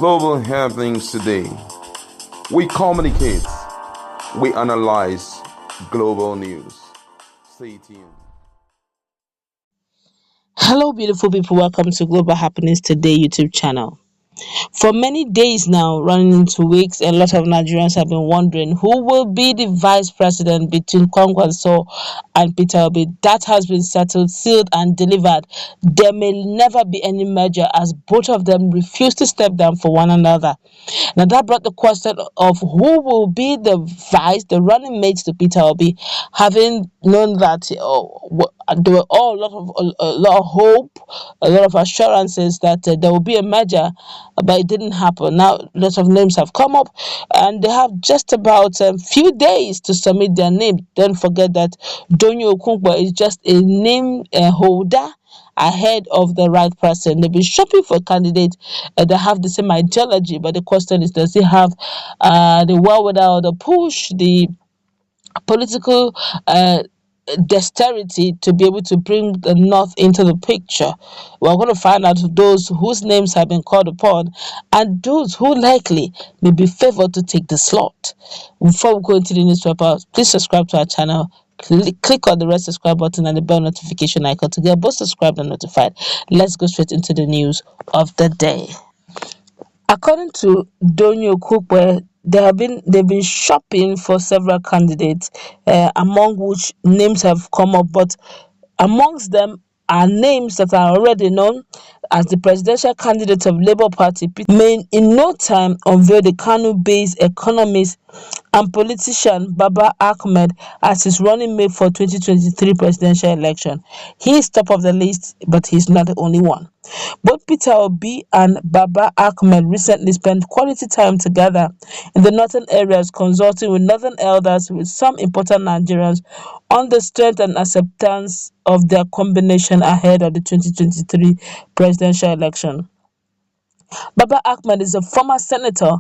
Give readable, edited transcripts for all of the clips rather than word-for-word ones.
Global happenings today. We communicate, we analyze global news. Stay tuned. Hello, beautiful people. Welcome to Global Happenings Today YouTube channel. For many days now, running into weeks, a lot of Nigerians have been wondering who will be the vice president between Kwankwaso and Peter Obi. That has been settled, sealed, and delivered. There may never be any merger as both of them refuse to step down for one another. Now, that brought the question of who will be the running mates to Peter Obi, having known that there were all a lot of hope, a lot of assurances that there will be a merger, but it didn't happen. Now, lots of names have come up, and they have just about a few days to submit their name. Don't forget that Donyo Okunkwa is just a name holder ahead of the right person. They've been shopping for a candidate that have the same ideology, but the question is, does he have the wherewithal, or the push, the political dexterity to be able to bring the North into the picture? We're going to find out those whose names have been called upon and those who likely may be favored to take the slot. Before we go into the newspaper, please subscribe to our channel. Click on the red subscribe button and the bell notification icon to get both subscribed and notified. Let's go straight into the news of the day. According to Donyo Okukwe, they've been shopping for several candidates, among which names have come up, but amongst them are names that are already known as the presidential candidate of Labour Party. May in no time unveil the Kano-based economist and politician Baba Ahmed as his running mate for 2023 presidential election. He is top of the list, but he's not the only one. Both Peter Obi and Baba Ahmed recently spent quality time together in the northern areas, consulting with northern elders with some important Nigerians on the strength and acceptance of their combination ahead of the 2023 presidential election. Baba Ahmed is a former senator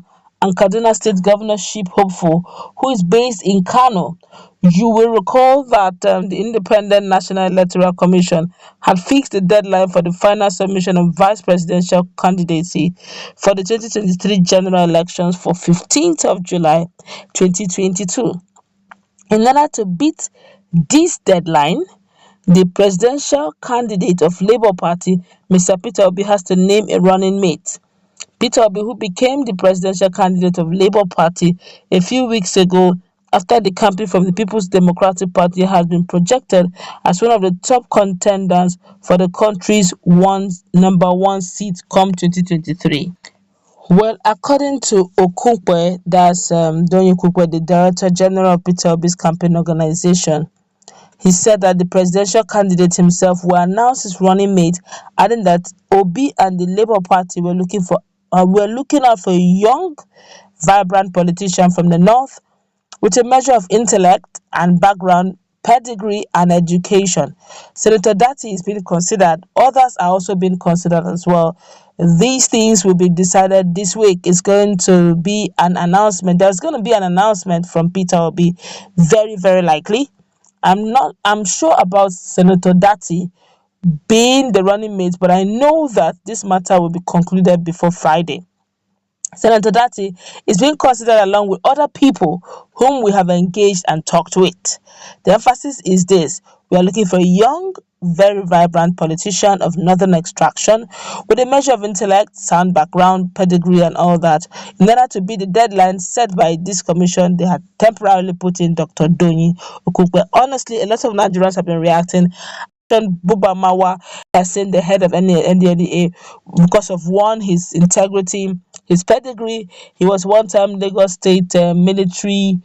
and Kaduna State governorship hopeful who is based in Kano. You will recall that the Independent National Electoral Commission had fixed the deadline for the final submission of vice presidential candidacy for the 2023 general elections for 15th of July 2022. In order to beat this deadline, the presidential candidate of Labour Party, Mr. Peter Obi, has to name a running mate. Peter Obi, who became the presidential candidate of Labour Party a few weeks ago after the campaign from the People's Democratic Party, has been projected as one of the top contenders for the country's number one seat come 2023. Well, according to Okunkwe, that's Donye Okunkwe, the Director General of Peter Obi's campaign organization, he said that the presidential candidate himself will announce his running mate, adding that Obi and the Labour Party were looking out for a young, vibrant politician from the north with a measure of intellect and background, pedigree, and education. Senator Dati is being considered. Others are also being considered as well. These things will be decided this week. It's going to be an announcement. There's going to be an announcement from Peter Obi, very, very likely. I'm sure about Senator Dati being the running mate, but I know that this matter will be concluded before Friday. Senator Dati is being considered along with other people whom we have engaged and talked with. The emphasis is this: we are looking for a young, very vibrant politician of northern extraction with a measure of intellect, sound background, pedigree, and all that. In order to beat the deadline set by this commission, they had temporarily put in Dr. Donyi Okukwe. Honestly, a lot of Nigerians have been reacting. Buba Mawa has seen the head of NDLEA because of one, his integrity, his pedigree. He was one time Lagos State military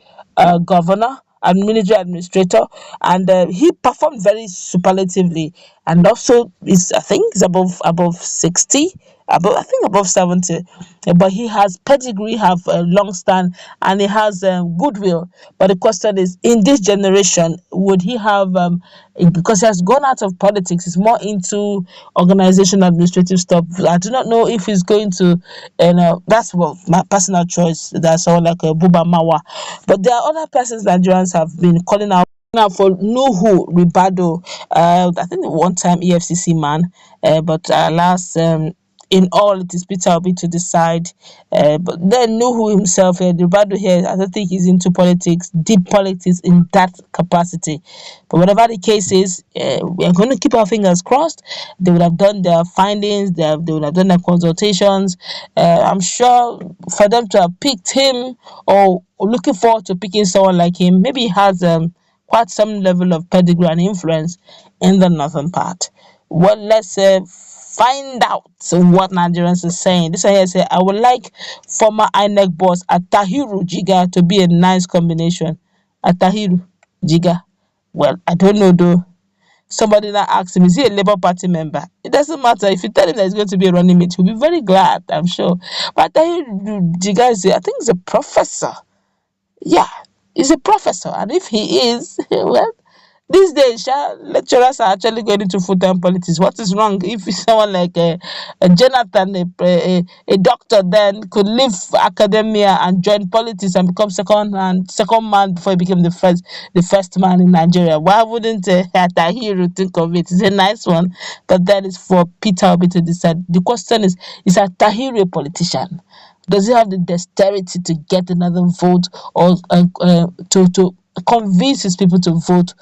governor and military administrator, and he performed very superlatively. And also, I think he's above 60. Above 70, but he has pedigree, have a long stand, and he has goodwill. But the question is, in this generation, would he have, because he has gone out of politics, he's more into organization, administrative stuff. I do not know if he's going to, that's my personal choice. That's all like a Buba Mawa. But there are other persons Nigerians have been calling out now for Nuhu Ribado. I think one time EFCC man, but last in all, it is Peter Obi to decide. But then Nuhu himself, Ribado here, I don't think he's into politics, deep politics in that capacity. But whatever the case is, we are going to keep our fingers crossed. They would have done their findings, they would have done their consultations. I'm sure for them to have picked him, or looking forward to picking someone like him, maybe he has quite some level of pedigree and influence in the northern part. Well, let's find out what Nigerians are saying. This one here say, I would like former INEC boss Atahiru Jiga to be a nice combination. Atahiru Jiga. Well, I don't know though. Somebody now asked him, is he a Labour Party member? It doesn't matter. If you tell him that he's going to be a running mate, he'll be very glad, I'm sure. But Atahiru Jiga is, I think he's a professor. Yeah, he's a professor. And if he is, well, these days, lecturers are actually going into full-time politics. What is wrong if someone like a Jonathan, a doctor, then could leave academia and join politics and become second man before he became the first man in Nigeria? Why wouldn't Tahiru think of it? It's a nice one, but that is for Peter Obi to decide. The question is Tahiru a politician? Does he have the dexterity to get another vote, or to convince his people to vote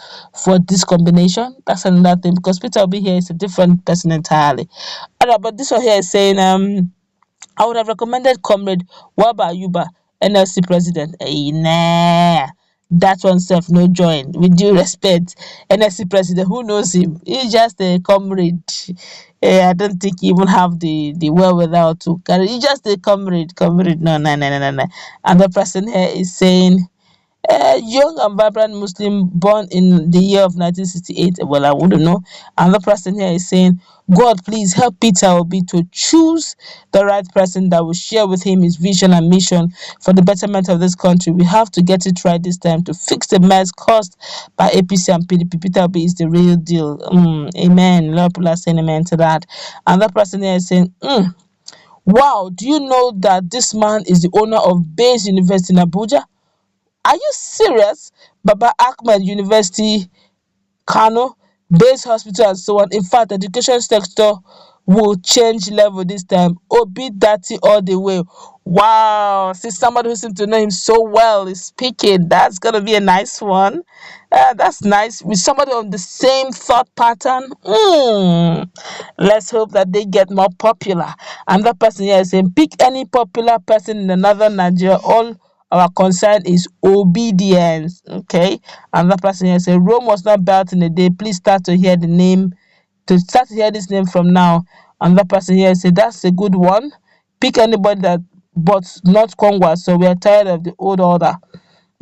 for this combination? That's another thing, because Peter Obi here is a different person entirely. Alright, but this one here is saying, I would have recommended Comrade Waba Yuba, NLC president. Nah, that one self no join. With due respect, NLC president, who knows him? He's just a comrade. I don't think he even have the wherewithal to carry. He's just a comrade. Comrade, no, no, no, no, no, no. And the person here is saying, young and vibrant Muslim born in the year of 1968. Well, I wouldn't know. Another person here is saying, God, please help Peter Obi to choose the right person that will share with him his vision and mission for the betterment of this country. We have to get it right this time to fix the mess caused by APC and PDP. Peter Obi is the real deal. Amen. A lot of people are saying amen to that. Another person here is saying, wow, do you know that this man is the owner of Bayes University in Abuja? Are you serious? Baba Ahmed University, Kano, Base Hospital, and so on. In fact, education sector will change level this time. Obi Dati all the way. Wow. See, somebody who seems to know him so well is speaking. That's going to be a nice one. That's nice. With somebody on the same thought pattern. Let's hope that they get more popular. And that person here is saying, pick any popular person in the northern Nigeria. All our concern is obedience. Okay. And that person here says, Rome was not built in a day. Please start to hear this name from now. And that person here says, that's a good one. Pick anybody but not Congress. So we are tired of the old order.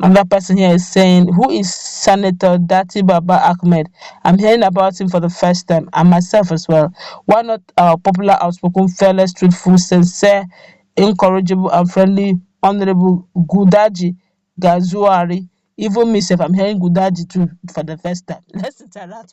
And that person here is saying, who is Senator Dati Baba Ahmed? I'm hearing about him for the first time, and myself as well. Why not our popular, outspoken, fearless, truthful, sincere, incorrigible, and friendly Honorable Gudaji Gazuari? Even myself, I'm hearing Gudaji too for the first time. Let's interact.